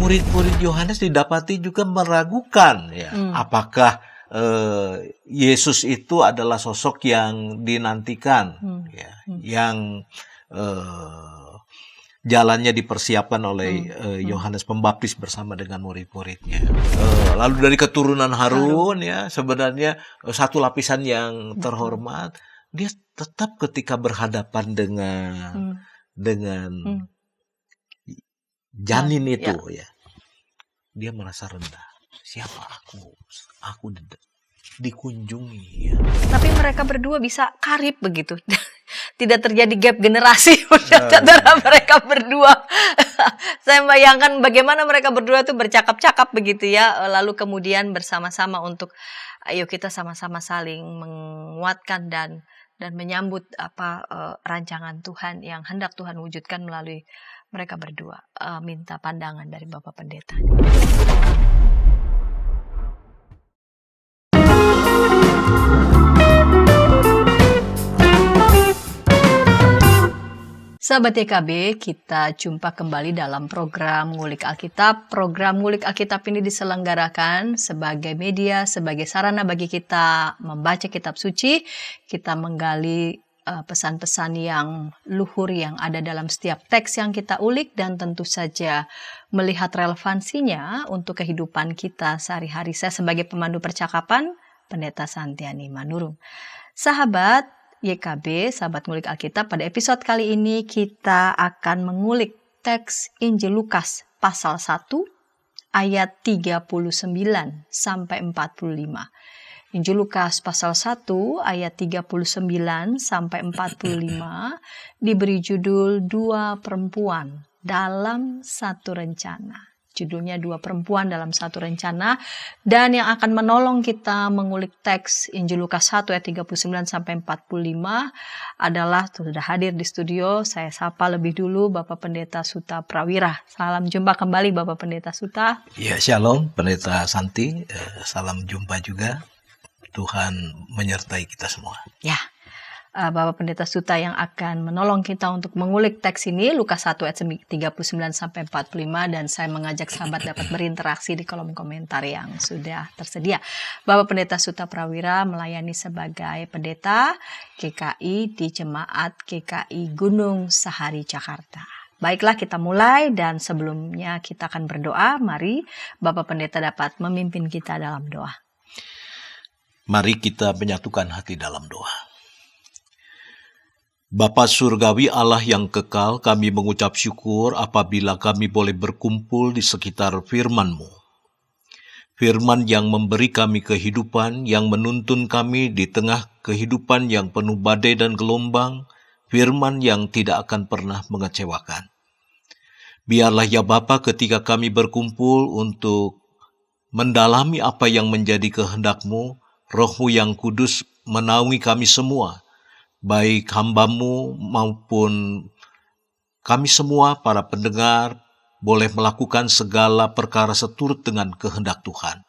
murid-murid Yohanes didapati juga meragukan ya, apakah Yesus itu adalah sosok yang dinantikan, ya, yang jalannya dipersiapkan oleh Yohanes Pembaptis bersama dengan murid-muridnya. Lalu dari keturunan Harun ya, sebenarnya satu lapisan yang terhormat, dia tetap ketika berhadapan dengan janin itu ya, dia merasa rendah. Siapa aku? Aku dikunjungi ya. Tapi mereka berdua bisa karib begitu. Tidak terjadi gap generasi antara mereka berdua. Saya bayangkan bagaimana mereka berdua itu bercakap-cakap begitu ya. Lalu kemudian bersama-sama untuk ayo kita sama-sama saling menguatkan dan menyambut rancangan Tuhan yang hendak Tuhan wujudkan melalui mereka berdua. Minta pandangan dari Bapak Pendeta. Sahabat YKB, kita jumpa kembali dalam program Ngulik Alkitab. Program Ngulik Alkitab ini diselenggarakan sebagai media, sebagai sarana bagi kita membaca kitab suci, kita menggali pesan-pesan yang luhur yang ada dalam setiap teks yang kita ulik, dan tentu saja melihat relevansinya untuk kehidupan kita sehari-hari. Saya sebagai pemandu percakapan, Pendeta Santiani Manurung. Sahabat YKB, sahabat ngulik Alkitab, pada episode kali ini kita akan mengulik teks Injil Lukas pasal 1 ayat 39 sampai 45. Injil Lukas pasal 1 ayat 39 sampai 45 diberi judul Dua Perempuan dalam Satu Rencana. Judulnya Dua Perempuan dalam Satu Rencana, dan yang akan menolong kita mengulik teks Injil Lukas 1 ayat 39 sampai 45 adalah sudah hadir di studio. Saya sapa lebih dulu Bapak Pendeta Suta Prawira. Salam jumpa kembali Bapak Pendeta Suta. Ya, shalom Pendeta Santi. Salam jumpa juga. Tuhan menyertai kita semua. Ya. Bapak Pendeta Suta yang akan menolong kita untuk mengulik teks ini, Lukas 1 ayat 39 sampai 45, dan saya mengajak sahabat dapat berinteraksi di kolom komentar yang sudah tersedia. Bapak Pendeta Suta Prawira melayani sebagai pendeta GKI di Jemaat GKI Gunung Sahari Jakarta. Baiklah, kita mulai, dan sebelumnya kita akan berdoa. Mari Bapak Pendeta dapat memimpin kita dalam doa. Mari kita menyatukan hati dalam doa. Bapa Surgawi, Allah yang kekal, kami mengucap syukur apabila kami boleh berkumpul di sekitar firman-Mu. Firman yang memberi kami kehidupan, yang menuntun kami di tengah kehidupan yang penuh badai dan gelombang, firman yang tidak akan pernah mengecewakan. Biarlah ya Bapa, ketika kami berkumpul untuk mendalami apa yang menjadi kehendak-Mu, Roh-Mu yang kudus menaungi kami semua, baik hamba-Mu maupun kami semua para pendengar, boleh melakukan segala perkara seturut dengan kehendak Tuhan.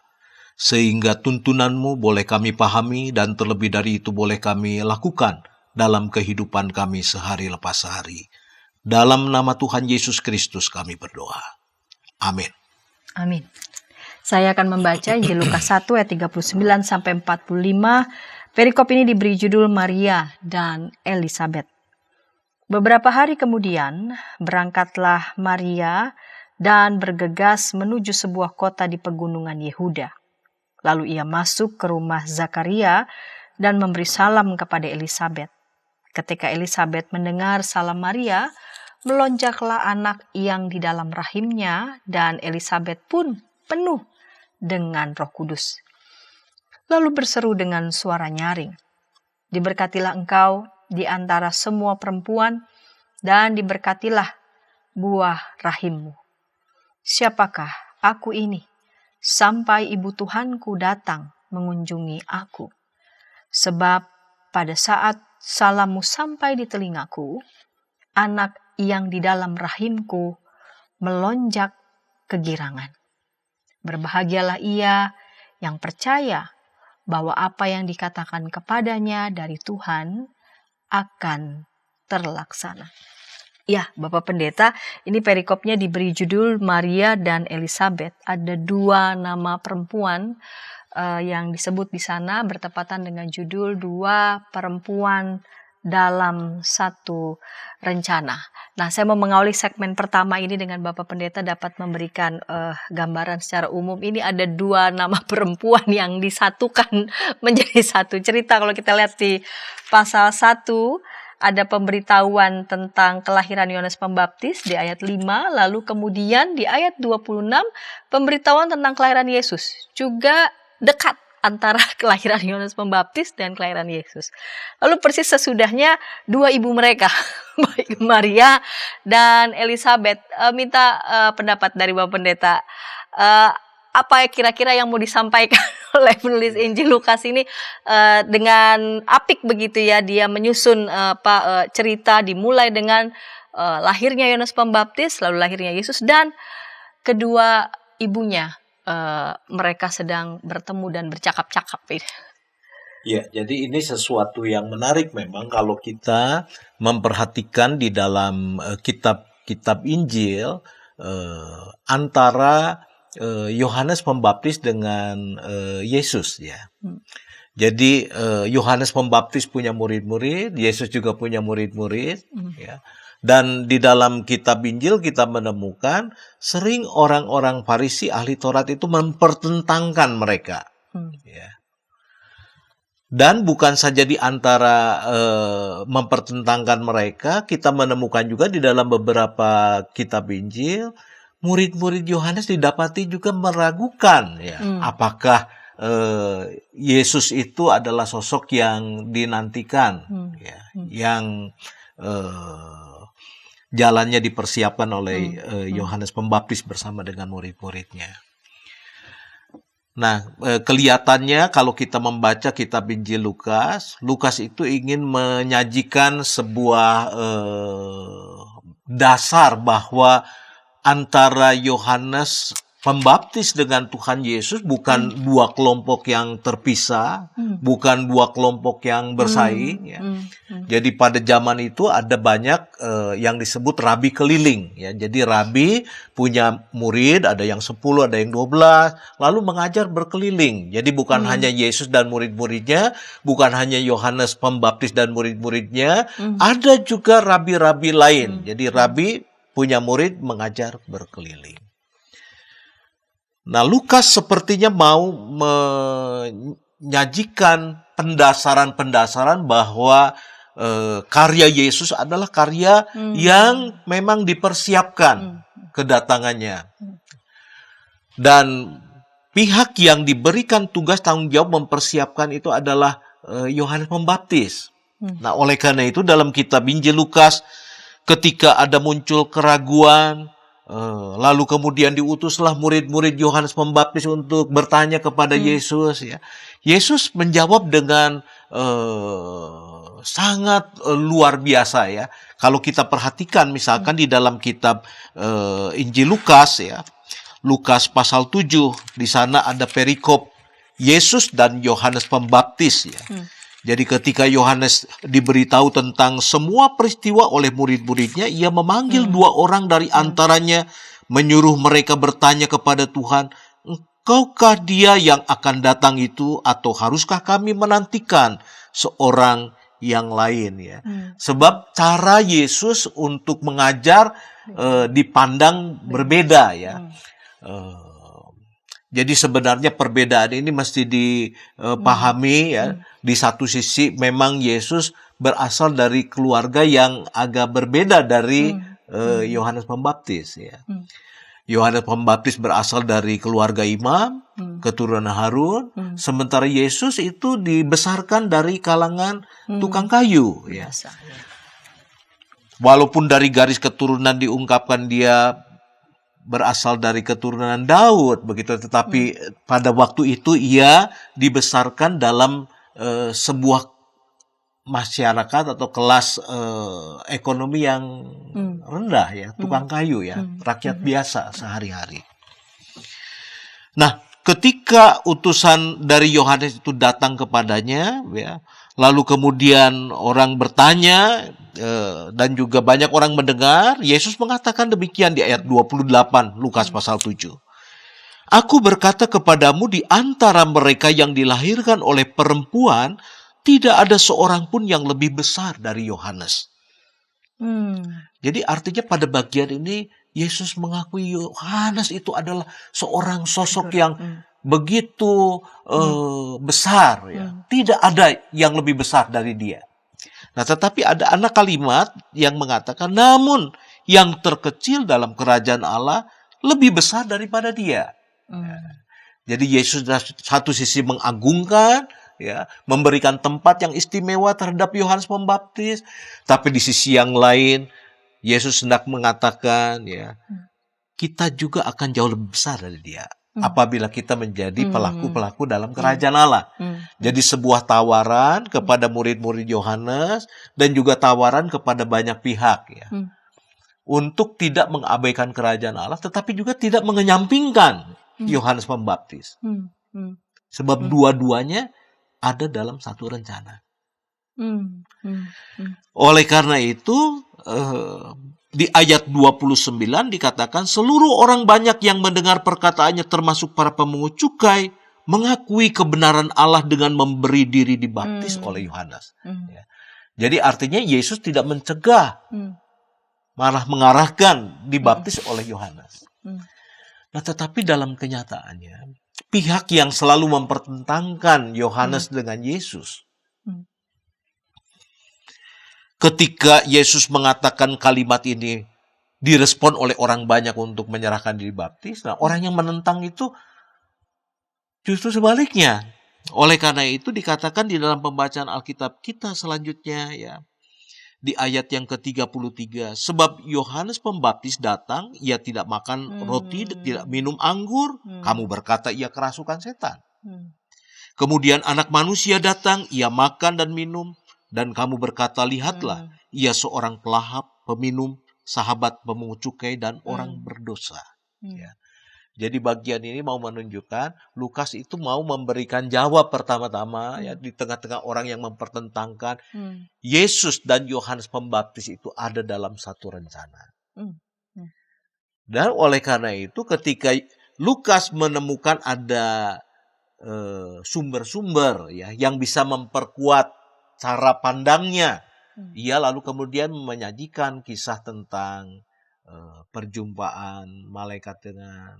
Sehingga tuntunan-Mu boleh kami pahami, dan terlebih dari itu boleh kami lakukan dalam kehidupan kami sehari lepas sehari. Dalam nama Tuhan Yesus Kristus kami berdoa. Amin. Amin. Saya akan membaca Injil Lukas 1 ayat 39 sampai 45. Perikop ini diberi judul Maria dan Elisabet. Beberapa hari kemudian, berangkatlah Maria dan bergegas menuju sebuah kota di pegunungan Yehuda. Lalu ia masuk ke rumah Zakaria dan memberi salam kepada Elisabet. Ketika Elisabet mendengar salam Maria, melonjaklah anak yang di dalam rahimnya, dan Elisabet pun penuh dengan Roh Kudus. Lalu berseru dengan suara nyaring, "Diberkatilah engkau di antara semua perempuan, dan diberkatilah buah rahimmu. Siapakah aku ini, sampai ibu Tuhanku datang mengunjungi aku? Sebab pada saat salammu sampai di telingaku, anak yang di dalam rahimku melonjak kegirangan. Berbahagialah ia yang percaya bahwa apa yang dikatakan kepadanya dari Tuhan akan terlaksana." Ya, Bapak Pendeta, ini perikopnya diberi judul Maria dan Elizabeth. Ada 2 nama perempuan yang disebut di sana bertepatan dengan judul 2 perempuan dalam satu rencana. Nah, saya mau mengawali segmen pertama ini dengan Bapak Pendeta dapat memberikan gambaran secara umum. Ini ada 2 nama perempuan yang disatukan menjadi satu cerita. Kalau kita lihat di pasal 1, ada pemberitahuan tentang kelahiran Yohanes Pembaptis di ayat 5, lalu kemudian di ayat 26 pemberitahuan tentang kelahiran Yesus. Juga dekat antara kelahiran Yohanes Pembaptis dan kelahiran Yesus. Lalu persis sesudahnya 2 ibu mereka, baik Maria dan Elizabeth. Minta pendapat dari Bapak Pendeta. Apa kira-kira yang mau disampaikan oleh penulis Injil Lukas ini dengan apik begitu ya, dia menyusun cerita dimulai dengan lahirnya Yohanes Pembaptis, lalu lahirnya Yesus dan kedua ibunya, mereka sedang bertemu dan bercakap-cakap. Ya, jadi ini sesuatu yang menarik memang kalau kita memperhatikan di dalam kitab-kitab Injil antara Yohanes Pembaptis dengan Yesus ya. Jadi Yohanes Pembaptis punya murid-murid, Yesus juga punya murid-murid ya. Dan di dalam kitab Injil kita menemukan sering orang-orang Farisi ahli Taurat itu mempertentangkan mereka. Ya. Dan bukan saja di antara mempertentangkan mereka, kita menemukan juga di dalam beberapa kitab Injil murid-murid Yohanes didapati juga meragukan ya, apakah Yesus itu adalah sosok yang dinantikan ya, yang jalannya dipersiapkan oleh Yohanes Pembaptis bersama dengan murid-muridnya. Nah, kelihatannya kalau kita membaca kitab Injil Lukas, Lukas itu ingin menyajikan sebuah dasar bahwa antara Yohanes Pembaptis dengan Tuhan Yesus bukan 2 kelompok yang terpisah, bukan 2 kelompok yang bersaing. Ya. Jadi pada zaman itu ada banyak yang disebut rabi keliling. Ya. Jadi rabi punya murid, ada yang 10, ada yang 12, lalu mengajar berkeliling. Jadi bukan hanya Yesus dan murid-muridnya, bukan hanya Yohanes Pembaptis dan murid-muridnya, ada juga rabi-rabi lain. Jadi rabi punya murid mengajar berkeliling. Nah, Lukas sepertinya mau menyajikan pendasaran-pendasaran bahwa karya Yesus adalah karya yang memang dipersiapkan kedatangannya. Dan pihak yang diberikan tugas tanggung jawab mempersiapkan itu adalah Yohanes Pembaptis. Nah, oleh karena itu dalam kitab Injil Lukas, ketika ada muncul keraguan, lalu kemudian diutuslah murid-murid Yohanes Pembaptis untuk bertanya kepada Yesus. Ya. Yesus menjawab dengan sangat luar biasa ya. Kalau kita perhatikan misalkan di dalam kitab Injil Lukas ya, Lukas pasal 7, di sana ada perikop Yesus dan Yohanes Pembaptis ya. Jadi ketika Yohanes diberitahu tentang semua peristiwa oleh murid-muridnya, ia memanggil 2 orang dari antaranya, menyuruh mereka bertanya kepada Tuhan, "Engkaukah dia yang akan datang itu, atau haruskah kami menantikan seorang yang lain?" Ya. Sebab cara Yesus untuk mengajar dipandang berbeda ya. Jadi sebenarnya perbedaan ini mesti dipahami ya. Di satu sisi memang Yesus berasal dari keluarga yang agak berbeda dari Yohanes Pembaptis ya. Yohanes Pembaptis berasal dari keluarga imam, keturunan Harun, sementara Yesus itu dibesarkan dari kalangan tukang kayu ya. Walaupun dari garis keturunan diungkapkan dia berasal dari keturunan Daud begitu, tetapi pada waktu itu ia dibesarkan dalam sebuah masyarakat atau kelas ekonomi yang rendah ya, tukang kayu ya, rakyat biasa sehari-hari. Nah, ketika utusan dari Yohanes itu datang kepadanya, ya, lalu kemudian orang bertanya, dan juga banyak orang mendengar, Yesus mengatakan demikian di ayat 28 Lukas pasal 7. Aku berkata kepadamu, di antara mereka yang dilahirkan oleh perempuan, tidak ada seorang pun yang lebih besar dari Yohanes. Jadi artinya pada bagian ini, Yesus mengakui Yohanes itu adalah seorang sosok yang begitu besar. Ya. Tidak ada yang lebih besar dari dia. Nah, tetapi ada anak kalimat yang mengatakan, namun yang terkecil dalam kerajaan Allah lebih besar daripada dia. Jadi Yesus satu sisi mengagungkan, ya, memberikan tempat yang istimewa terhadap Yohanes Pembaptis, tapi di sisi yang lain Yesus hendak mengatakan, ya, kita juga akan jauh lebih besar dari dia apabila kita menjadi pelaku-pelaku dalam kerajaan Allah. Jadi sebuah tawaran kepada murid-murid Yohanes dan juga tawaran kepada banyak pihak, ya, untuk tidak mengabaikan kerajaan Allah, tetapi juga tidak mengenyampingkan Yohanes Pembaptis. Sebab dua-duanya ada dalam satu rencana. Oleh karena itu, di ayat 29 dikatakan, seluruh orang banyak yang mendengar perkataannya, termasuk para pemungut cukai, mengakui kebenaran Allah dengan memberi diri dibaptis oleh Yohanes. Ya. Jadi artinya Yesus tidak mencegah, malah mengarahkan dibaptis oleh Yohanes. Nah, tetapi dalam kenyataannya, pihak yang selalu mempertentangkan Yohanes dengan Yesus, ketika Yesus mengatakan kalimat ini, direspon oleh orang banyak untuk menyerahkan diri baptis. Nah, orang yang menentang itu justru sebaliknya. Oleh karena itu dikatakan di dalam pembacaan Alkitab kita selanjutnya, ya, di ayat yang ke-33, sebab Yohanes Pembaptis datang, ia tidak makan roti, tidak minum anggur, kamu berkata ia kerasukan setan. Kemudian anak manusia datang, ia makan dan minum, dan kamu berkata, lihatlah, ia seorang pelahap, peminum, sahabat pemungut cukai, dan orang berdosa. Ya. Jadi bagian ini mau menunjukkan, Lukas itu mau memberikan jawab pertama-tama, ya, di tengah-tengah orang yang mempertentangkan, Yesus dan Yohanes Pembaptis itu ada dalam satu rencana. Dan oleh karena itu, ketika Lukas menemukan ada sumber-sumber, ya, yang bisa memperkuat cara pandangnya, ia lalu kemudian menyajikan kisah tentang perjumpaan malaikat dengan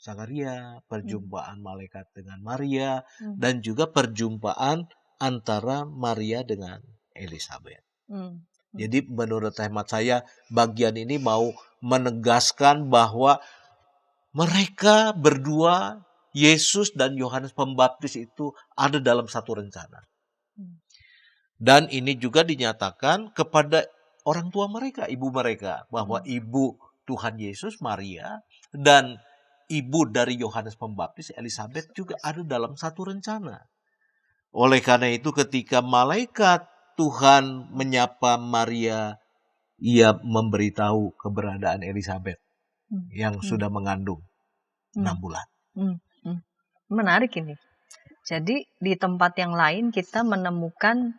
Zakaria, perjumpaan malaikat dengan Maria, dan juga perjumpaan antara Maria dengan Elizabeth. Jadi menurut hemat saya, bagian ini mau menegaskan bahwa mereka berdua, Yesus dan Yohanes Pembaptis itu ada dalam satu rencana. Dan ini juga dinyatakan kepada orang tua mereka, ibu mereka, bahwa ibu Tuhan Yesus, Maria, dan ibu dari Yohanes Pembaptis, Elizabeth, juga ada dalam satu rencana. Oleh karena itu ketika malaikat Tuhan menyapa Maria, ia memberitahu keberadaan Elizabeth yang sudah mengandung 6 bulan. Menarik ini. Jadi di tempat yang lain kita menemukan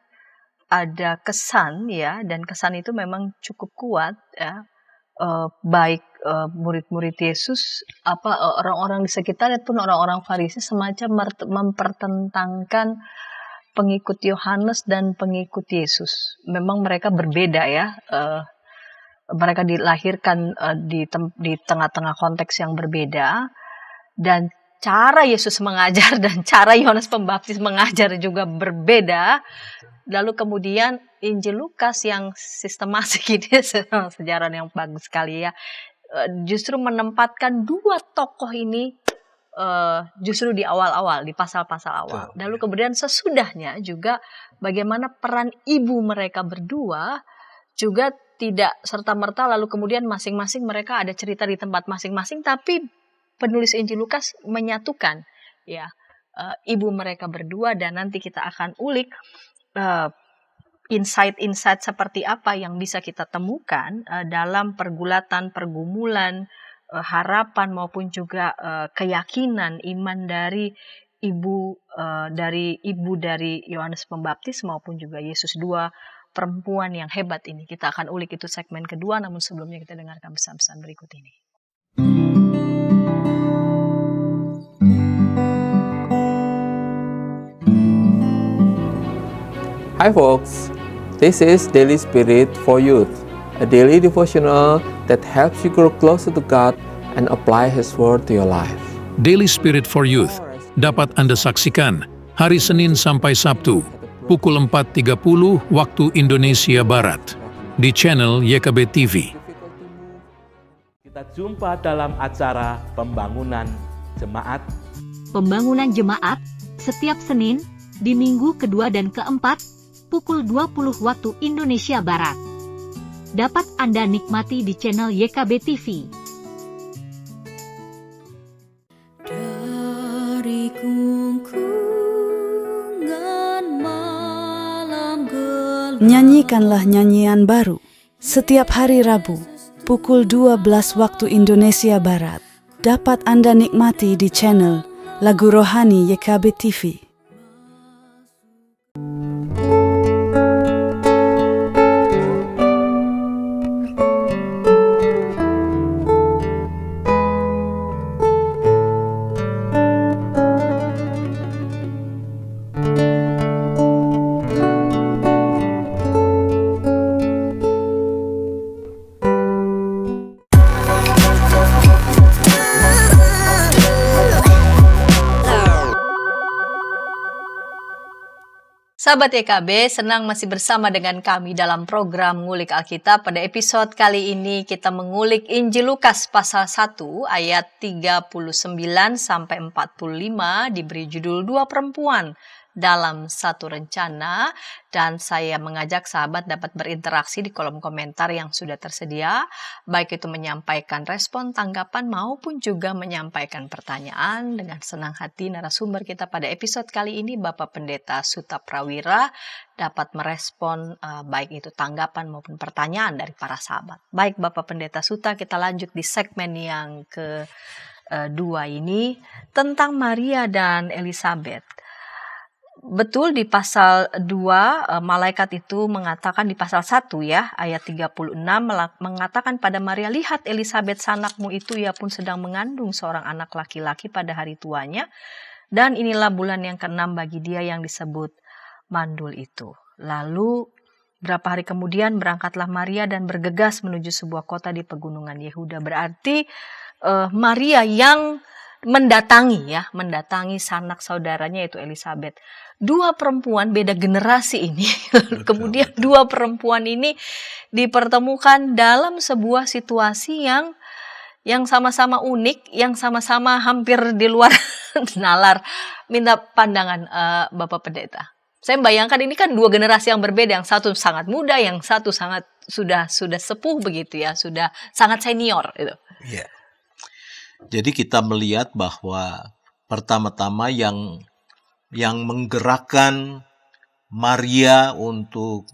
ada kesan, ya, dan kesan itu memang cukup kuat, ya. Baik murid-murid Yesus, orang-orang di sekitar pun orang-orang Farisi semacam mempertentangkan pengikut Yohanes dan pengikut Yesus. Memang mereka berbeda, ya. Mereka dilahirkan di tengah-tengah konteks yang berbeda, dan cara Yesus mengajar dan cara Yohanes Pembaptis mengajar juga berbeda. Lalu kemudian Injil Lukas yang sistematik ini, sejarah yang bagus sekali, ya, justru menempatkan dua tokoh ini justru di awal-awal, di pasal-pasal awal. Lalu kemudian sesudahnya juga bagaimana peran ibu mereka berdua juga tidak serta-merta lalu kemudian masing-masing mereka ada cerita di tempat masing-masing, tapi penulis Injil Lukas menyatukan, ya, ibu mereka berdua, dan nanti kita akan ulik insight-insight seperti apa yang bisa kita temukan dalam pergulatan, pergumulan harapan maupun juga keyakinan iman dari ibu dari Yohanes Pembaptis maupun juga Yesus, dua perempuan yang hebat ini. Kita akan ulik itu segmen kedua, namun sebelumnya kita dengarkan pesan-pesan berikut ini. Hi folks, this is Daily Spirit for Youth, a daily devotional that helps you grow closer to God and apply His Word to your life. Daily Spirit for Youth dapat Anda saksikan hari Senin sampai Sabtu pukul 4.30 waktu Indonesia Barat di channel YKB TV. Kita jumpa dalam acara Pembangunan Jemaat. Pembangunan Jemaat setiap Senin di minggu kedua dan keempat pukul 20 waktu Indonesia Barat. Dapat Anda nikmati di channel YKB TV. Dari kungkungan malam gelap. Nyanyikanlah nyanyian baru setiap hari Rabu pukul 12 waktu Indonesia Barat. Dapat Anda nikmati di channel Lagu Rohani YKB TV. Sahabat YKB, senang masih bersama dengan kami dalam program Ngulik Alkitab. Pada episode kali ini kita mengulik Injil Lukas pasal 1 ayat 39 sampai 45, diberi judul Dua Perempuan dalam Satu Rencana, dan saya mengajak sahabat dapat berinteraksi di kolom komentar yang sudah tersedia, baik itu menyampaikan respon, tanggapan maupun juga menyampaikan pertanyaan. Dengan senang hati narasumber kita pada episode kali ini, Bapak Pendeta Suta Prawira, dapat merespon baik itu tanggapan maupun pertanyaan dari para sahabat. Baik Bapak Pendeta Suta, kita lanjut di segmen yang kedua ini tentang Maria dan Elisabet. Betul, di pasal 2 malaikat itu mengatakan, di pasal 1 ya ayat 36 mengatakan pada Maria, lihat Elisabet sanakmu itu, ia pun sedang mengandung seorang anak laki-laki pada hari tuanya, dan inilah bulan yang ke-6 bagi dia yang disebut mandul itu. Lalu berapa hari kemudian berangkatlah Maria dan bergegas menuju sebuah kota di pegunungan Yehuda. Berarti Maria yang mendatangi sanak saudaranya yaitu Elisabet. Dua perempuan beda generasi ini. Kemudian dua perempuan ini dipertemukan dalam sebuah situasi yang sama-sama unik, yang sama-sama hampir di luar nalar. Minta pandangan Bapak Pendeta. Saya membayangkan ini kan dua generasi yang berbeda, yang satu sangat muda, yang satu sangat sudah sepuh begitu ya, sudah sangat senior itu. Ya. Jadi kita melihat bahwa pertama-tama yang menggerakkan Maria untuk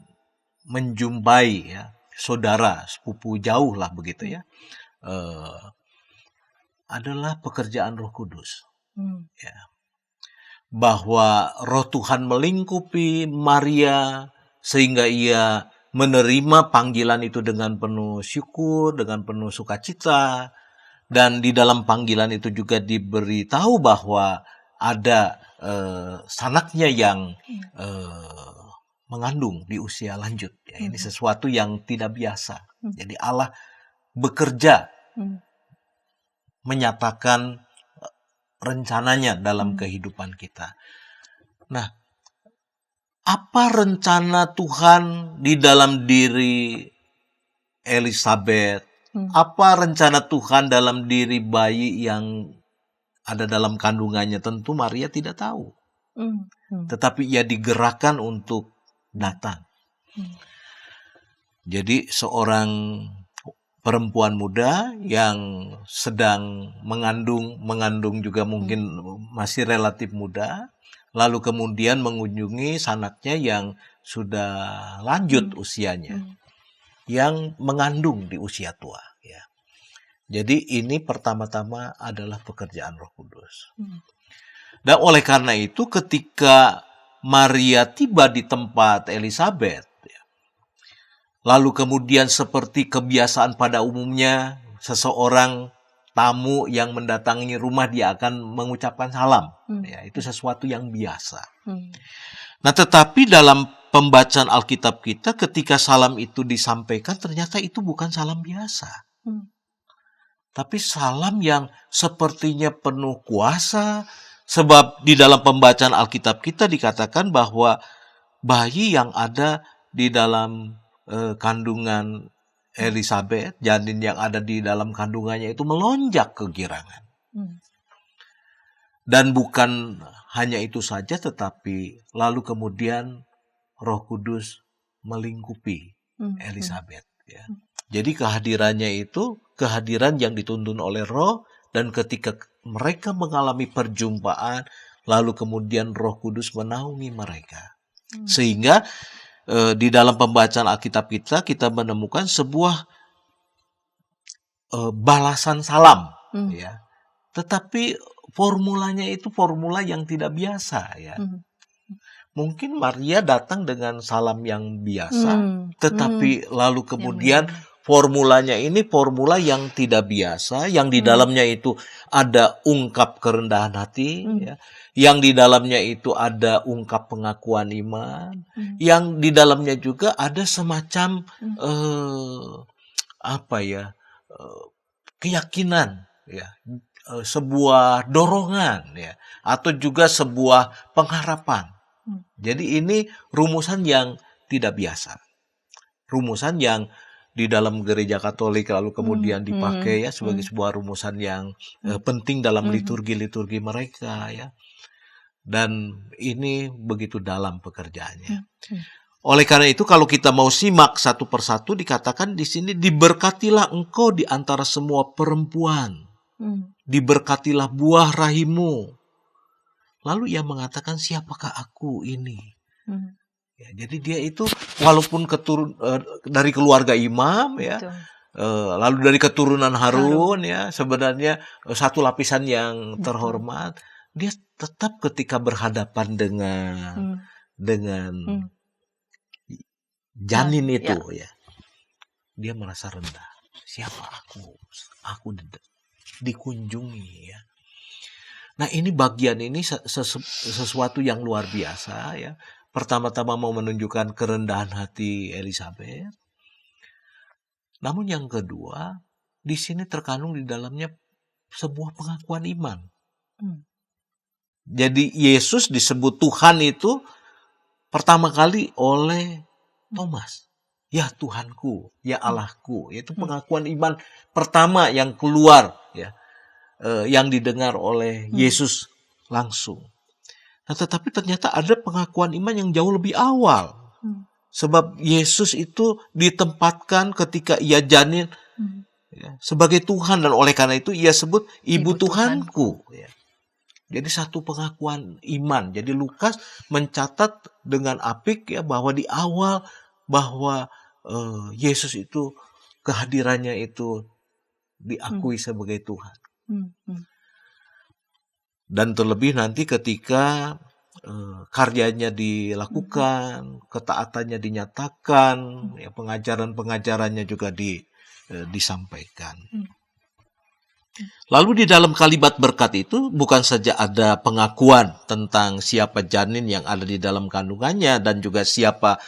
menjumpai ya saudara sepupu jauh lah begitu ya, adalah pekerjaan Roh Kudus. Ya. Bahwa Roh Tuhan melingkupi Maria sehingga ia menerima panggilan itu dengan penuh syukur, dengan penuh sukacita. Dan di dalam panggilan itu juga diberitahu bahwa ada sanaknya yang mengandung di usia lanjut. Ya, ini sesuatu yang tidak biasa. Jadi Allah bekerja menyatakan rencananya dalam kehidupan kita. Nah, apa rencana Tuhan di dalam diri Elisabet? Apa rencana Tuhan dalam diri bayi yang ada dalam kandungannya? Tentu Maria tidak tahu. Tetapi ia digerakkan untuk datang. Jadi seorang perempuan muda yang sedang mengandung juga mungkin masih relatif muda, lalu kemudian mengunjungi sanaknya yang sudah lanjut usianya, yang mengandung di usia tua. Ya. Jadi ini pertama-tama adalah pekerjaan Roh Kudus. Dan oleh karena itu ketika Maria tiba di tempat Elisabet, lalu kemudian seperti kebiasaan pada umumnya, seseorang tamu yang mendatangi rumah dia akan mengucapkan salam. Ya, itu sesuatu yang biasa. Nah, tetapi dalam pembacaan Alkitab kita ketika salam itu disampaikan ternyata itu bukan salam biasa. Tapi salam yang sepertinya penuh kuasa, sebab di dalam pembacaan Alkitab kita dikatakan bahwa bayi yang ada di dalam kandungan Elisabet, janin yang ada di dalam kandungannya itu melonjak kegirangan. Dan bukan hanya itu saja, tetapi lalu kemudian Roh Kudus melingkupi Elisabet. Ya. Jadi kehadirannya itu kehadiran yang dituntun oleh Roh, dan ketika mereka mengalami perjumpaan, lalu kemudian Roh Kudus menaungi mereka. Sehingga di dalam pembacaan Alkitab kita menemukan sebuah balasan salam, ya. Tetapi formulanya itu formula yang tidak biasa, ya. Mungkin Maria datang dengan salam yang biasa, tetapi lalu kemudian formulanya ini formula yang tidak biasa, yang di dalamnya itu ada ungkap kerendahan hati, ya, yang di dalamnya itu ada ungkap pengakuan iman, yang di dalamnya juga ada semacam keyakinan, ya, sebuah dorongan, ya, atau juga sebuah pengharapan. Jadi ini rumusan yang tidak biasa, rumusan yang di dalam gereja Katolik lalu kemudian dipakai ya sebagai sebuah rumusan yang penting dalam liturgi-liturgi mereka, ya. Dan ini begitu dalam pekerjaannya. Oleh karena itu kalau kita mau simak satu persatu dikatakan di sini, diberkatilah engkau di antara semua perempuan. Diberkatilah buah rahimmu. Lalu ia mengatakan, siapakah aku ini? Ya, jadi dia itu walaupun dari keluarga imam, ya, lalu dari keturunan Harun, ya, sebenarnya satu lapisan yang terhormat, dia tetap ketika berhadapan dengan janin itu, ya, dia merasa rendah. Siapa aku? Aku dikunjungi, ya. Nah, ini bagian ini sesuatu yang luar biasa, ya. Pertama-tama mau menunjukkan kerendahan hati Elisabet. Namun yang kedua, di sini terkandung di dalamnya sebuah pengakuan iman. Jadi Yesus disebut Tuhan itu pertama kali oleh Thomas. Ya Tuhanku, ya Allahku. Itu pengakuan iman pertama yang keluar, ya, yang didengar oleh Yesus langsung. Nah, tetapi ternyata ada pengakuan iman yang jauh lebih awal. Sebab Yesus itu ditempatkan ketika ia janin, ya, sebagai Tuhan, dan oleh karena itu ia sebut Ibu Tuhanku. Ya. Jadi satu pengakuan iman. Jadi Lukas mencatat dengan apik, ya, bahwa di awal bahwa Yesus itu kehadirannya itu diakui sebagai Tuhan. Dan terlebih nanti ketika karyanya dilakukan, ketaatannya dinyatakan, ya, pengajaran-pengajarannya juga disampaikan. Lalu di dalam kalimat berkat itu bukan saja ada pengakuan tentang siapa janin yang ada di dalam kandungannya dan juga siapa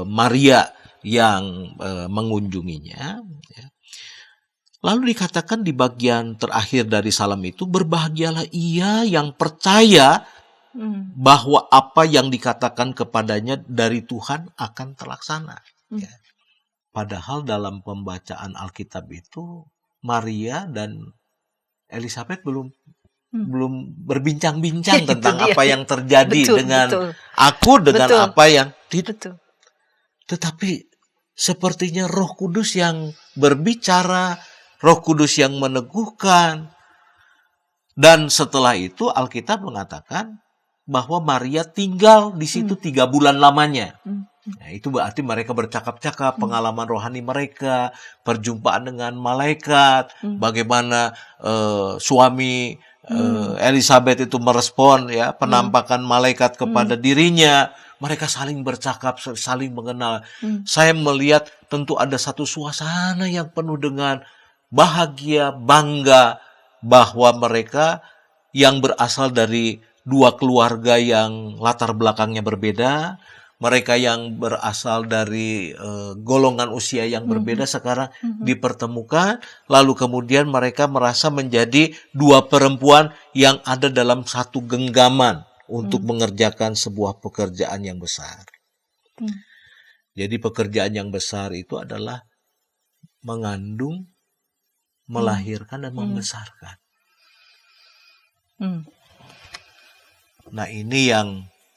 Maria yang mengunjunginya, ya. Lalu dikatakan di bagian terakhir dari salam itu, berbahagialah ia yang percaya bahwa apa yang dikatakan kepadanya dari Tuhan akan terlaksana. Ya. Padahal dalam pembacaan Alkitab itu Maria dan Elisabet belum berbincang-bincang tentang apa yang terjadi dengan aku, dengan apa yang tidak. Tetapi sepertinya Roh Kudus yang berbicara, Roh Kudus yang meneguhkan. Dan setelah itu Alkitab mengatakan bahwa Maria tinggal di situ 3 bulan lamanya. Nah, itu berarti mereka bercakap-cakap, pengalaman rohani mereka, perjumpaan dengan malaikat, bagaimana suami Elizabeth itu merespon ya penampakan malaikat kepada dirinya. Mereka saling bercakap, saling mengenal. Saya melihat tentu ada satu suasana yang penuh dengan bahagia, bangga bahwa mereka yang berasal dari dua keluarga yang latar belakangnya berbeda, mereka yang berasal dari golongan usia yang berbeda sekarang dipertemukan, lalu kemudian mereka merasa menjadi dua perempuan yang ada dalam satu genggaman untuk mengerjakan sebuah pekerjaan yang besar. Jadi pekerjaan yang besar itu adalah mengandung, melahirkan dan membesarkan. Nah, ini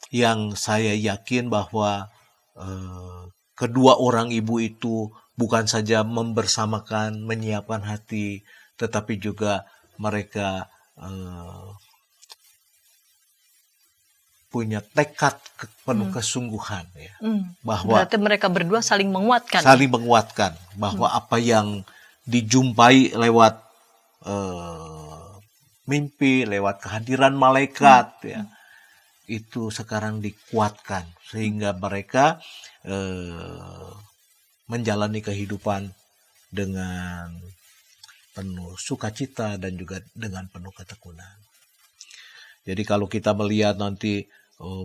yang saya yakin bahwa kedua orang ibu itu bukan saja membersamakan, menyiapkan hati, tetapi juga mereka punya tekad penuh kesungguhan ya, bahwa Berarti mereka berdua saling menguatkan. saling menguatkan bahwa apa yang dijumpai lewat mimpi, lewat kehadiran malaikat ya, itu sekarang dikuatkan sehingga mereka menjalani kehidupan dengan penuh sukacita dan juga dengan penuh ketekunan. Jadi kalau kita melihat nanti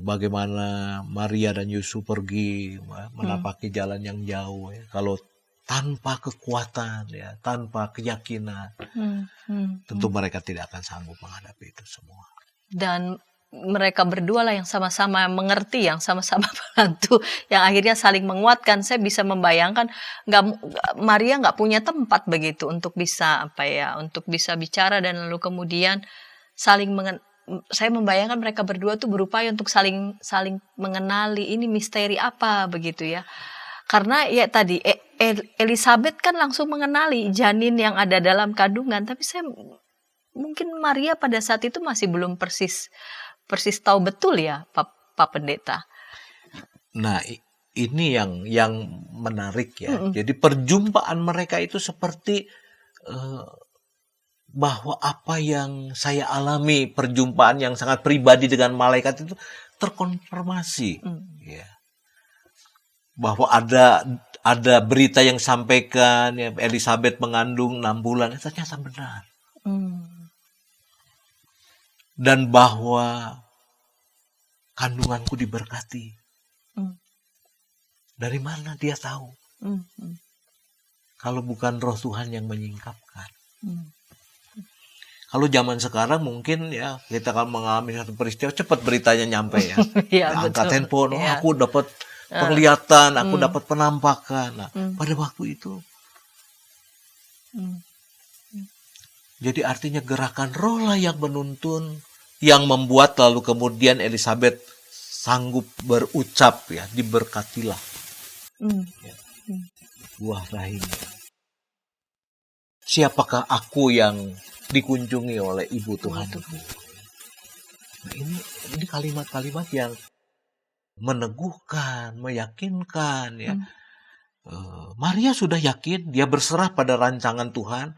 bagaimana Maria dan Yusuf pergi menapaki jalan yang jauh ya, kalau tanpa kekuatan ya, tanpa keyakinan, tentu mereka tidak akan sanggup menghadapi itu semua. Dan mereka berdua lah yang sama-sama mengerti, yang sama-sama bantu, yang akhirnya saling menguatkan. Saya bisa membayangkan Maria nggak punya tempat begitu untuk bisa untuk bisa bicara dan lalu kemudian saya membayangkan mereka berdua tuh berupaya untuk saling mengenali ini misteri apa begitu ya. Karena ya tadi Elizabeth kan langsung mengenali janin yang ada dalam kandungan, tapi mungkin Maria pada saat itu masih belum persis tahu betul ya, Pak Pendeta. Nah, ini yang menarik ya. Jadi perjumpaan mereka itu seperti bahwa apa yang saya alami, perjumpaan yang sangat pribadi dengan malaikat itu terkonfirmasi. Ya. Bahwa ada berita yang sampaikan ya, Elizabeth mengandung 6 bulan, itu ternyata benar. Dan bahwa kandunganku diberkati. Dari mana dia tahu? Kalau bukan Roh Tuhan yang menyingkapkan. Kalau zaman sekarang mungkin ya kita kalau mengalami satu peristiwa cepat beritanya nyampe ya. Ya, angkat handphone, ya. aku dapat penglihatan, aku dapat penampakan. Nah, pada waktu itu. Jadi artinya gerakan roh lah yang menuntun, yang membuat lalu kemudian Elizabeth sanggup berucap ya, diberkatilah. Ya. Buah rahimnya. Siapakah aku yang dikunjungi oleh Ibu Tuhan? Nah, ini kalimat-kalimat yang meneguhkan, meyakinkan ya. Maria sudah yakin, dia berserah pada rancangan Tuhan,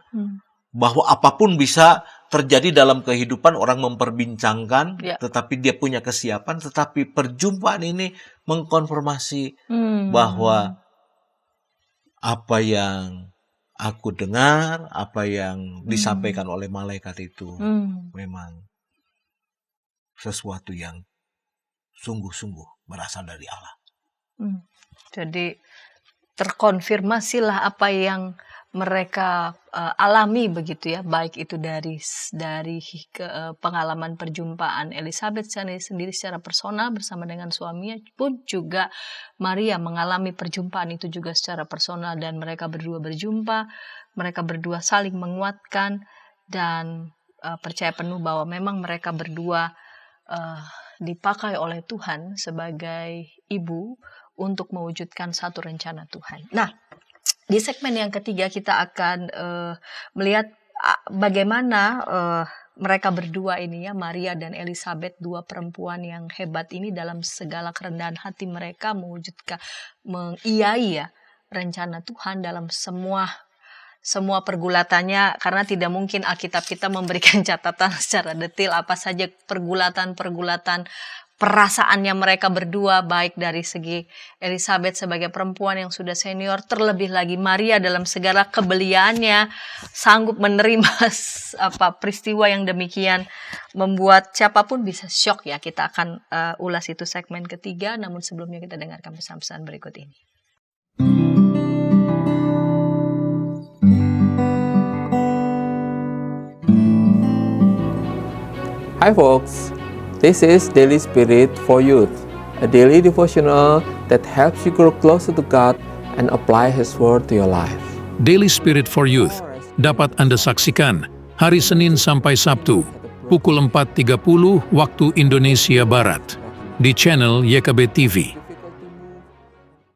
bahwa apapun bisa terjadi dalam kehidupan orang memperbincangkan, tetapi dia punya kesiapan, tetapi perjumpaan ini mengkonfirmasi bahwa apa yang aku dengar, apa yang disampaikan oleh malaikat itu memang sesuatu yang sungguh-sungguh berasal dari Allah. Jadi terkonfirmasilah apa yang mereka alami begitu ya, baik itu dari pengalaman perjumpaan Elizabeth sendiri secara personal bersama dengan suaminya, pun juga Maria mengalami perjumpaan itu juga secara personal, dan mereka berdua berjumpa, mereka berdua saling menguatkan dan percaya penuh bahwa memang mereka berdua dipakai oleh Tuhan sebagai ibu untuk mewujudkan satu rencana Tuhan. Nah, di segmen yang ketiga kita akan melihat bagaimana mereka berdua ini ya, Maria dan Elizabeth, dua perempuan yang hebat ini dalam segala kerendahan hati mereka mewujudkan, mengiyai ya rencana Tuhan dalam semua pergulatannya, karena tidak mungkin Alkitab kita memberikan catatan secara detail apa saja pergulatan perasaannya mereka berdua, baik dari segi Elizabeth sebagai perempuan yang sudah senior, terlebih lagi Maria dalam segala kebeliannya sanggup menerima peristiwa yang demikian, membuat siapapun bisa shock ya. Kita akan ulas itu segmen ketiga, namun sebelumnya kita dengarkan pesan-pesan berikut ini. Hi folks, this is Daily Spirit for Youth, a daily devotional that helps you grow closer to God and apply His Word to your life. Daily Spirit for Youth dapat Anda saksikan hari Senin sampai Sabtu pukul 4.30 waktu Indonesia Barat di channel YKB TV.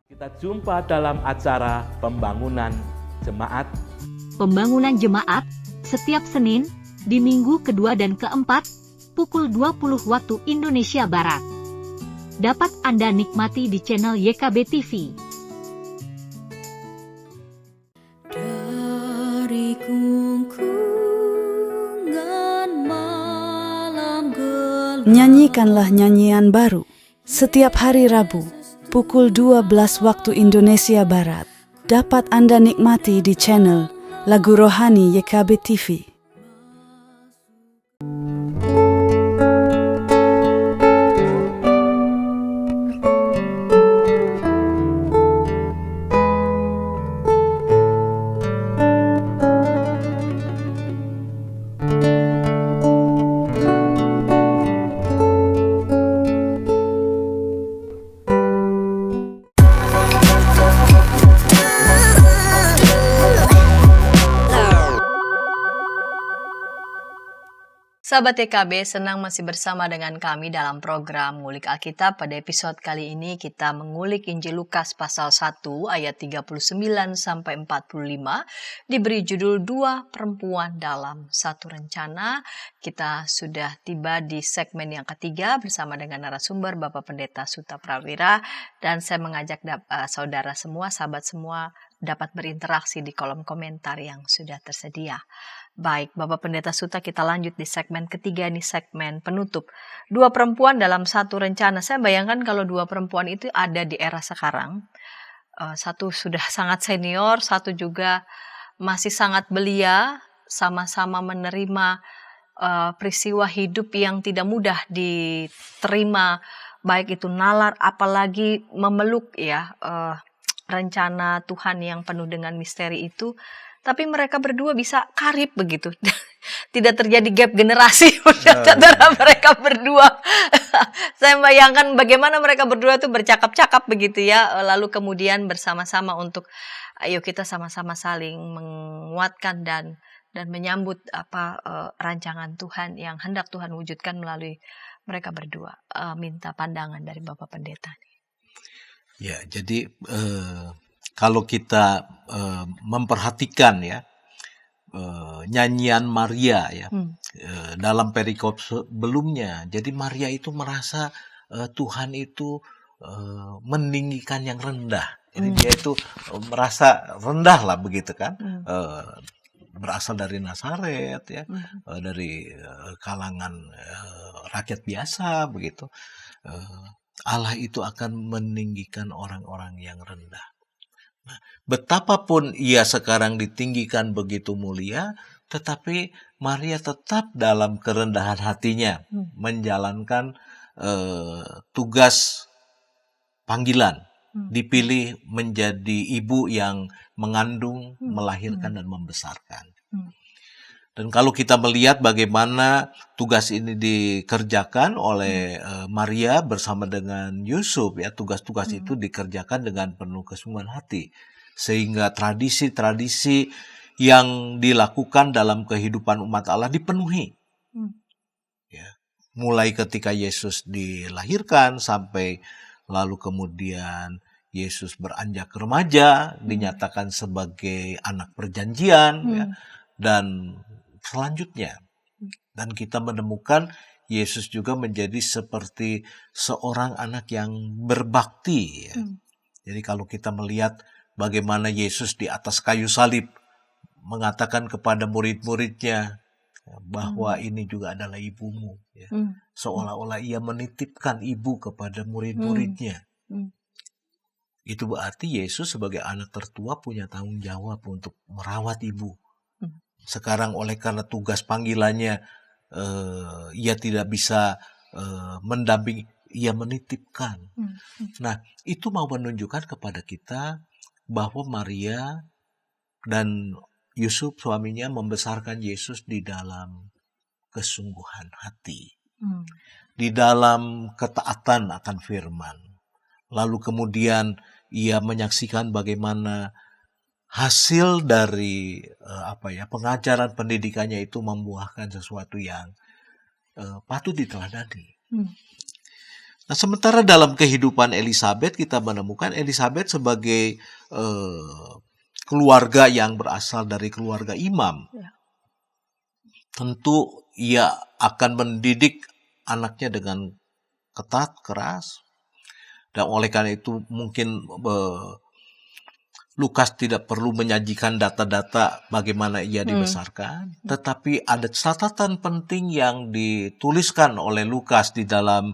Kita jumpa dalam acara Pembangunan Jemaat. Pembangunan Jemaat setiap Senin di minggu kedua dan keempat pukul 20 waktu Indonesia Barat. Dapat Anda nikmati di channel YKB TV. Dari kungkungan malam gelap. Nyanyikanlah nyanyian baru setiap hari Rabu pukul 12 waktu Indonesia Barat. Dapat Anda nikmati di channel Lagu Rohani YKB TV. Sahabat YKB, senang masih bersama dengan kami dalam program Ngulik Alkitab. Pada episode kali ini kita mengulik Injil Lukas pasal 1 ayat 39 sampai 45, diberi judul Dua Perempuan dalam Satu Rencana. Kita sudah tiba di segmen yang ketiga bersama dengan narasumber Bapak Pendeta Suta Prawira, dan saya mengajak saudara semua, sahabat semua dapat berinteraksi di kolom komentar yang sudah tersedia. Baik, Bapak Pendeta Suta, kita lanjut di segmen ketiga, ini segmen penutup. Dua perempuan dalam satu rencana. Saya bayangkan kalau dua perempuan itu ada di era sekarang. Satu sudah sangat senior, satu juga masih sangat belia, sama-sama menerima peristiwa hidup yang tidak mudah diterima, baik itu nalar, apalagi memeluk ya rencana Tuhan yang penuh dengan misteri itu. Tapi mereka berdua bisa karib begitu. Tidak terjadi gap generasi antara mereka berdua. Saya bayangkan bagaimana mereka berdua itu bercakap-cakap begitu ya. Lalu kemudian bersama-sama untuk ayo kita sama-sama saling menguatkan dan menyambut rancangan Tuhan yang hendak Tuhan wujudkan melalui mereka berdua. Minta pandangan dari Bapak Pendeta. Ya, jadi kalau kita memperhatikan ya nyanyian Maria ya dalam perikop sebelumnya, jadi Maria itu merasa Tuhan itu meninggikan yang rendah. Jadi dia itu merasa rendah lah begitu kan, berasal dari Nazaret ya, dari kalangan rakyat biasa begitu. Allah itu akan meninggikan orang-orang yang rendah. Nah, betapapun ia sekarang ditinggikan begitu mulia, tetapi Maria tetap dalam kerendahan hatinya menjalankan tugas panggilan, dipilih menjadi ibu yang mengandung, melahirkan dan membesarkan. Dan kalau kita melihat bagaimana tugas ini dikerjakan oleh Maria bersama dengan Yusuf, ya tugas-tugas itu dikerjakan dengan penuh kesungguhan hati, sehingga tradisi-tradisi yang dilakukan dalam kehidupan umat Allah dipenuhi. Ya, mulai ketika Yesus dilahirkan sampai lalu kemudian Yesus beranjak remaja, dinyatakan sebagai anak perjanjian, ya, dan selanjutnya Dan kita menemukan Yesus juga menjadi seperti seorang anak yang berbakti. Ya. Jadi kalau kita melihat bagaimana Yesus di atas kayu salib mengatakan kepada murid-muridnya bahwa ini juga adalah ibumu. Ya. Seolah-olah ia menitipkan ibu kepada murid-muridnya. Itu berarti Yesus sebagai anak tertua punya tanggung jawab untuk merawat ibu. Sekarang oleh karena tugas panggilannya, ia tidak bisa mendampingi, ia menitipkan. Nah, itu mau menunjukkan kepada kita bahwa Maria dan Yusuf suaminya membesarkan Yesus di dalam kesungguhan hati, di dalam ketaatan akan firman. Lalu kemudian ia menyaksikan bagaimana hasil dari pengajaran pendidikannya itu membuahkan sesuatu yang patut diteladani. Nah, sementara dalam kehidupan Elisabet kita menemukan Elisabet sebagai keluarga yang berasal dari keluarga imam. Tentu ia akan mendidik anaknya dengan ketat, keras. Dan oleh karena itu mungkin Lukas tidak perlu menyajikan data-data bagaimana ia dibesarkan, tetapi ada catatan penting yang dituliskan oleh Lukas di dalam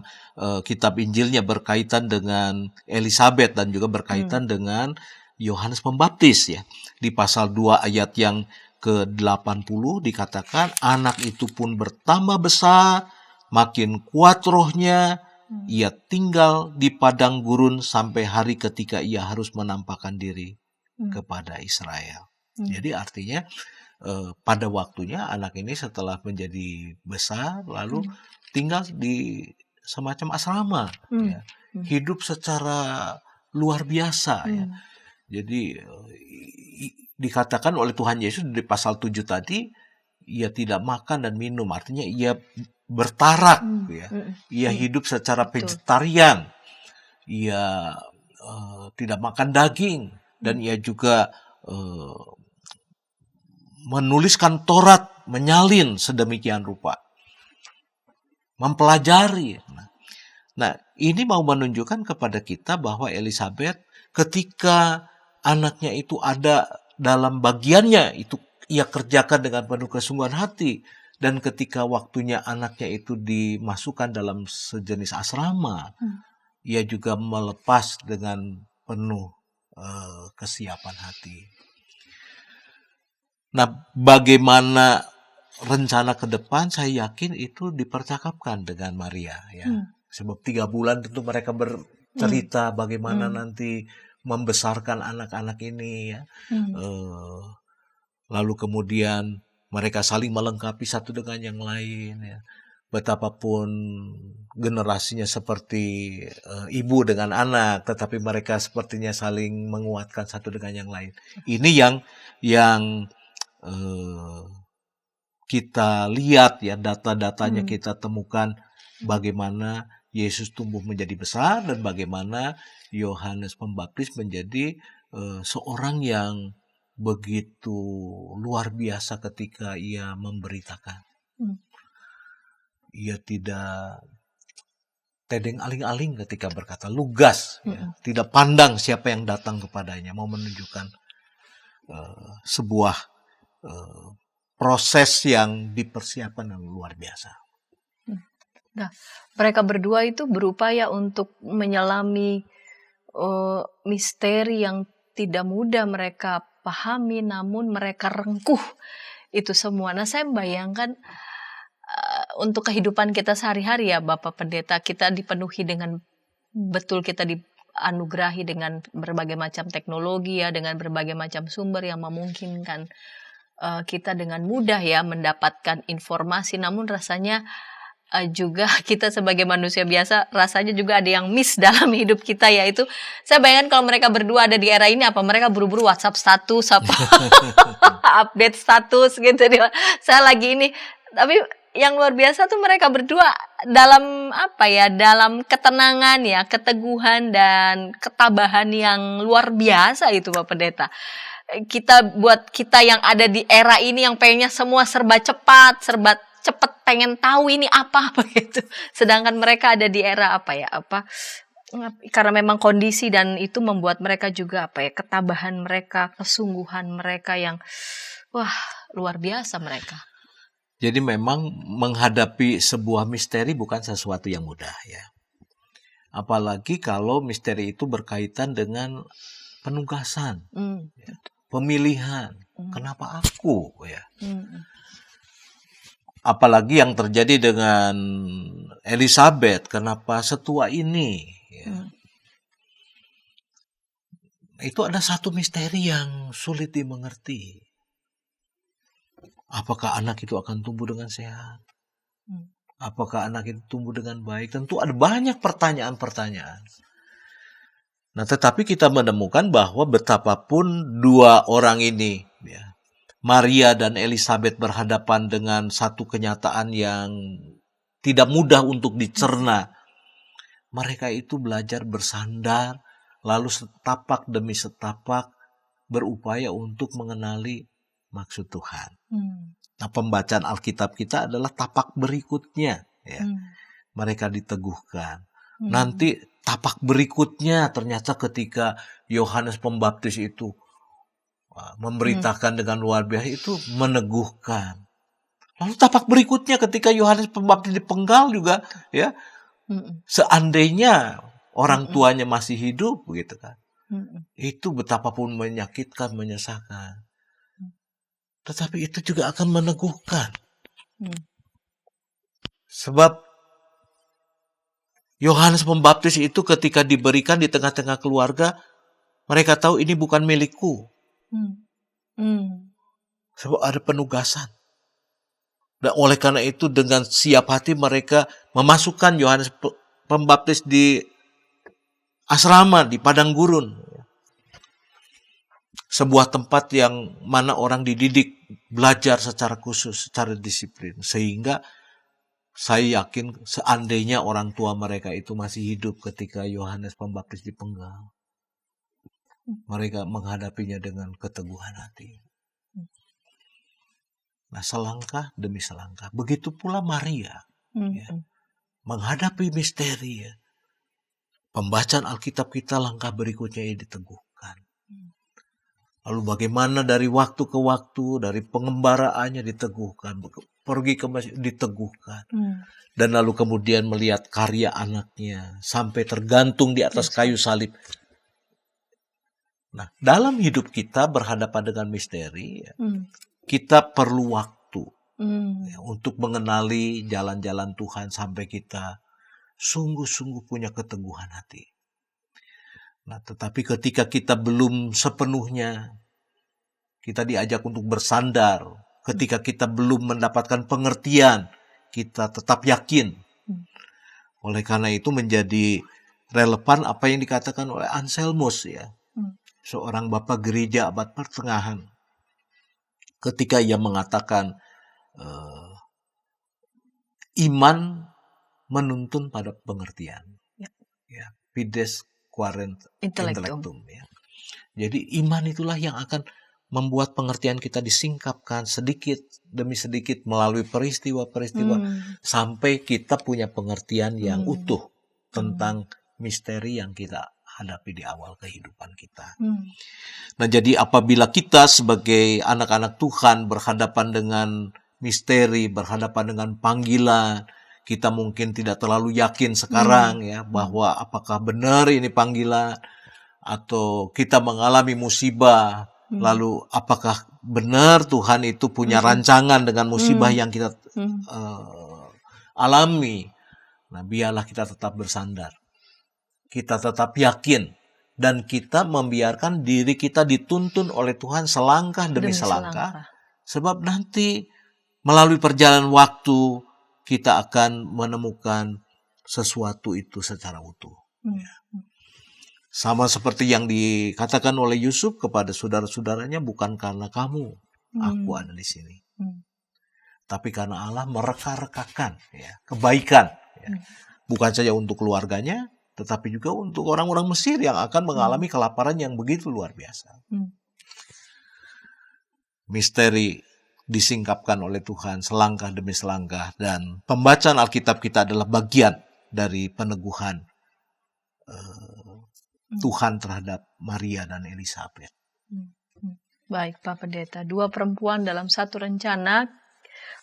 kitab Injilnya berkaitan dengan Elisabet dan juga berkaitan dengan Yohanes Pembaptis ya. Di pasal 2 ayat yang ke-80 dikatakan anak itu pun bertambah besar, makin kuat rohnya, ia tinggal di padang gurun sampai hari ketika ia harus menampakkan diri kepada Israel. Jadi artinya pada waktunya anak ini setelah menjadi besar lalu tinggal di semacam asrama, ya. Hidup secara luar biasa. Ya. Jadi dikatakan oleh Tuhan Yesus di pasal 7 tadi, ia tidak makan dan minum, artinya ia bertarak, ya. Ia hidup secara vegetarian, ia tidak makan daging. Dan ia juga menuliskan Taurat, menyalin sedemikian rupa. Mempelajari. Nah, ini mau menunjukkan kepada kita bahwa Elisabet ketika anaknya itu ada dalam bagiannya, itu ia kerjakan dengan penuh kesungguhan hati. Dan ketika waktunya anaknya itu dimasukkan dalam sejenis asrama, ia juga melepas dengan penuh kesiapan hati. Nah, bagaimana rencana ke depan saya yakin itu dipercakapkan dengan Maria ya. Sebab 3 bulan tentu mereka bercerita bagaimana nanti membesarkan anak-anak ini ya. Lalu kemudian mereka saling melengkapi satu dengan yang lain ya. Betapapun generasinya seperti ibu dengan anak, tetapi mereka sepertinya saling menguatkan satu dengan yang lain. Ini yang kita lihat ya, data-datanya kita temukan bagaimana Yesus tumbuh menjadi besar dan bagaimana Yohanes Pembaptis menjadi seorang yang begitu luar biasa ketika ia memberitakan. Ia tidak tedeng aling-aling ketika berkata, lugas, ya. Tidak pandang siapa yang datang kepadanya, mau menunjukkan sebuah proses yang dipersiapkan yang luar biasa. Nah, mereka berdua itu berupaya untuk menyelami misteri yang tidak mudah mereka pahami, namun mereka rengkuh itu semua. Nah, saya bayangkan untuk kehidupan kita sehari-hari ya Bapak Pendeta, kita dipenuhi dengan betul, kita dianugerahi dengan berbagai macam teknologi ya, dengan berbagai macam sumber yang memungkinkan kita dengan mudah ya mendapatkan informasi, namun rasanya juga kita sebagai manusia biasa rasanya juga ada yang miss dalam hidup kita, yaitu saya bayangkan kalau mereka berdua ada di era ini, apa mereka buru-buru WhatsApp status apa update status gitu, saya lagi ini. Tapi yang luar biasa tuh mereka berdua dalam dalam ketenangan ya, keteguhan dan ketabahan yang luar biasa itu Bapak Pendeta. Buat kita yang ada di era ini yang pengennya semua serba cepat, serba cepet pengen tahu ini apa begitu. Sedangkan mereka ada di era karena memang kondisi dan itu membuat mereka juga ketabahan mereka, kesungguhan mereka yang wah luar biasa mereka. Jadi memang menghadapi sebuah misteri bukan sesuatu yang mudah ya. Apalagi kalau misteri itu berkaitan dengan penugasan, pemilihan. Kenapa aku ya? Apalagi yang terjadi dengan Elizabeth, kenapa setua ini? Ya. Itu ada satu misteri yang sulit dimengerti. Apakah anak itu akan tumbuh dengan sehat? Apakah anak itu tumbuh dengan baik? Tentu ada banyak pertanyaan-pertanyaan. Nah, tetapi kita menemukan bahwa betapapun dua orang ini, ya, Maria dan Elizabeth berhadapan dengan satu kenyataan yang tidak mudah untuk dicerna. Mereka itu belajar bersandar, lalu setapak demi setapak berupaya untuk mengenali maksud Tuhan. Nah, pembacaan Alkitab kita adalah tapak berikutnya. Ya. Mereka diteguhkan. Nanti tapak berikutnya ternyata ketika Yohanes Pembaptis itu memberitakan dengan luar biasa, itu meneguhkan. Lalu tapak berikutnya ketika Yohanes Pembaptis dipenggal juga, ya, seandainya orang tuanya masih hidup, begitu kan, itu betapapun menyakitkan, menyesakan. Tetapi itu juga akan meneguhkan. Sebab Yohanes Pembaptis itu ketika diberikan di tengah-tengah keluarga, mereka tahu ini bukan milikku. Sebab ada penugasan. Dan oleh karena itu dengan siap hati mereka memasukkan Yohanes Pembaptis di asrama, di padang gurun. Sebuah tempat yang mana orang dididik belajar secara khusus, secara disiplin. Sehingga saya yakin seandainya orang tua mereka itu masih hidup ketika Yohanes Pembaptis dipenggal, mereka menghadapinya dengan keteguhan hati. Nah, selangkah demi selangkah. Begitu pula Maria. Ya, menghadapi misteri. Ya. Pembacaan Alkitab kita langkah berikutnya ini diteguhkan. Lalu bagaimana dari waktu ke waktu, dari pengembaraannya diteguhkan. Pergi ke masjid diteguhkan. Dan lalu kemudian melihat karya anaknya. Sampai tergantung di atas kayu salib. Nah, dalam hidup kita berhadapan dengan misteri, ya, kita perlu waktu ya, untuk mengenali jalan-jalan Tuhan sampai kita sungguh-sungguh punya keteguhan hati. Nah, tetapi ketika kita belum sepenuhnya, kita diajak untuk bersandar. Ketika kita belum mendapatkan pengertian, kita tetap yakin. Oleh karena itu menjadi relevan apa yang dikatakan oleh Anselmus, ya, seorang bapak gereja abad pertengahan. Ketika ia mengatakan iman menuntun pada pengertian, ya, fides quaerent intellectum. Ya. Jadi iman itulah yang akan membuat pengertian kita disingkapkan sedikit demi sedikit melalui peristiwa-peristiwa sampai kita punya pengertian yang utuh tentang misteri yang kita hadapi di awal kehidupan kita. Nah, jadi apabila kita sebagai anak-anak Tuhan berhadapan dengan misteri, berhadapan dengan panggilan, kita mungkin tidak terlalu yakin sekarang ya bahwa apakah benar ini panggilan, atau kita mengalami musibah, lalu apakah benar Tuhan itu punya rancangan dengan musibah yang kita alami. Nah, biarlah kita tetap bersandar. Kita tetap yakin dan kita membiarkan diri kita dituntun oleh Tuhan selangkah demi selangkah. Sebab nanti melalui perjalanan waktu kita akan menemukan sesuatu itu secara utuh. Sama seperti yang dikatakan oleh Yusuf kepada saudara-saudaranya, bukan karena kamu aku ada di sini. Tapi karena Allah mereka-rekakan ya, kebaikan. Ya. Bukan saja untuk keluarganya, tetapi juga untuk orang-orang Mesir yang akan mengalami kelaparan yang begitu luar biasa. Misteri disingkapkan oleh Tuhan selangkah demi selangkah, dan pembacaan Alkitab kita adalah bagian dari peneguhan Tuhan terhadap Maria dan Elisabet. Baik Pak Pendeta, dua perempuan dalam satu rencana,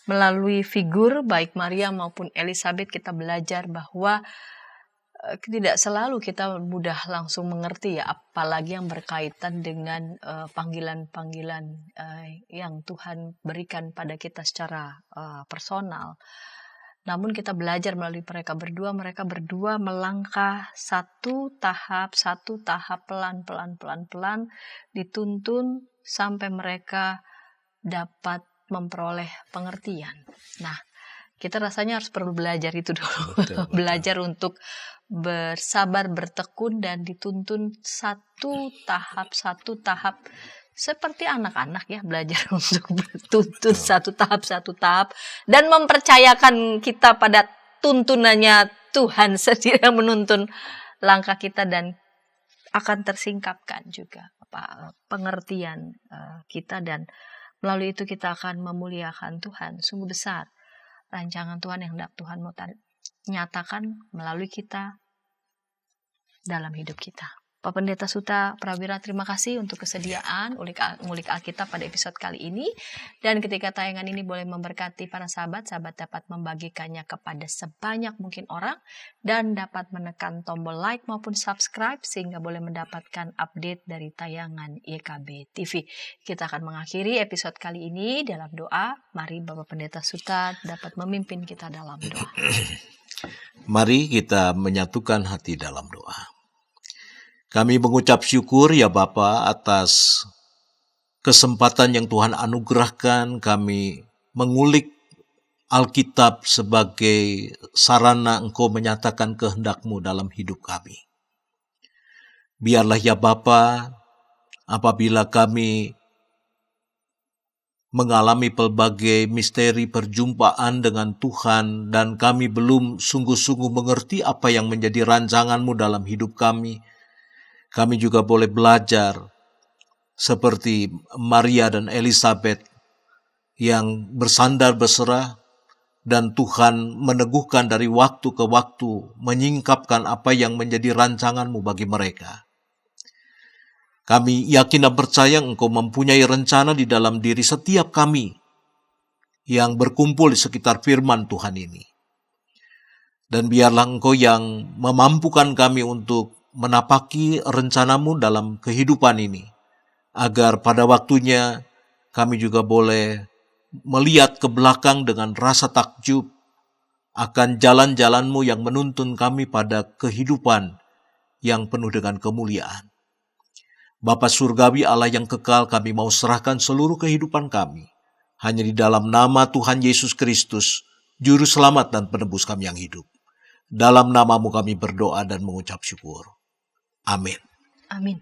melalui figur baik Maria maupun Elisabet kita belajar bahwa tidak selalu kita mudah langsung mengerti ya, apalagi yang berkaitan dengan panggilan-panggilan yang Tuhan berikan pada kita secara personal. Namun kita belajar melalui mereka berdua melangkah satu tahap, pelan, dituntun sampai mereka dapat memperoleh pengertian. Nah, kita rasanya harus perlu belajar itu dulu. Betul. Belajar untuk bersabar, bertekun, dan dituntun satu tahap, seperti anak-anak ya, belajar untuk bertuntun satu tahap, dan mempercayakan kita pada tuntunannya Tuhan sendiri yang menuntun langkah kita, dan akan tersingkapkan juga pengertian kita, dan melalui itu kita akan memuliakan Tuhan. Sungguh besar rancangan Tuhan yang hendak Tuhan mau nyatakan melalui kita dalam hidup kita. Pak Pendeta Suta Prawira, terima kasih untuk kesediaan ngulik Alkitab pada episode kali ini. Dan ketika tayangan ini boleh memberkati para sahabat dapat membagikannya kepada sebanyak mungkin orang, dan dapat menekan tombol like maupun subscribe sehingga boleh mendapatkan update dari tayangan YKB TV. Kita akan mengakhiri episode kali ini dalam doa. Mari Bapak Pendeta Suta dapat memimpin kita dalam doa. Mari kita menyatukan hati dalam doa. Kami mengucap syukur ya Bapa atas kesempatan yang Tuhan anugerahkan kami mengulik Alkitab sebagai sarana Engkau menyatakan kehendak-Mu dalam hidup kami. Biarlah ya Bapa, apabila kami mengalami pelbagai misteri perjumpaan dengan Tuhan dan kami belum sungguh-sungguh mengerti apa yang menjadi rancangan-Mu dalam hidup kami, kami juga boleh belajar seperti Maria dan Elisabet yang bersandar berserah, dan Tuhan meneguhkan dari waktu ke waktu, menyingkapkan apa yang menjadi rancangan-Mu bagi mereka. Kami yakin dan percaya Engkau mempunyai rencana di dalam diri setiap kami yang berkumpul di sekitar firman Tuhan ini. Dan biarlah Engkau yang memampukan kami untuk menapaki rencana-Mu dalam kehidupan ini, agar pada waktunya kami juga boleh melihat ke belakang dengan rasa takjub akan jalan-jalan-Mu yang menuntun kami pada kehidupan yang penuh dengan kemuliaan. Bapa Surgawi, Allah yang kekal, kami mau serahkan seluruh kehidupan kami hanya di dalam nama Tuhan Yesus Kristus, Juru Selamat dan Penebus kami yang hidup. Dalam nama-Mu kami berdoa dan mengucap syukur. Amin. Amin.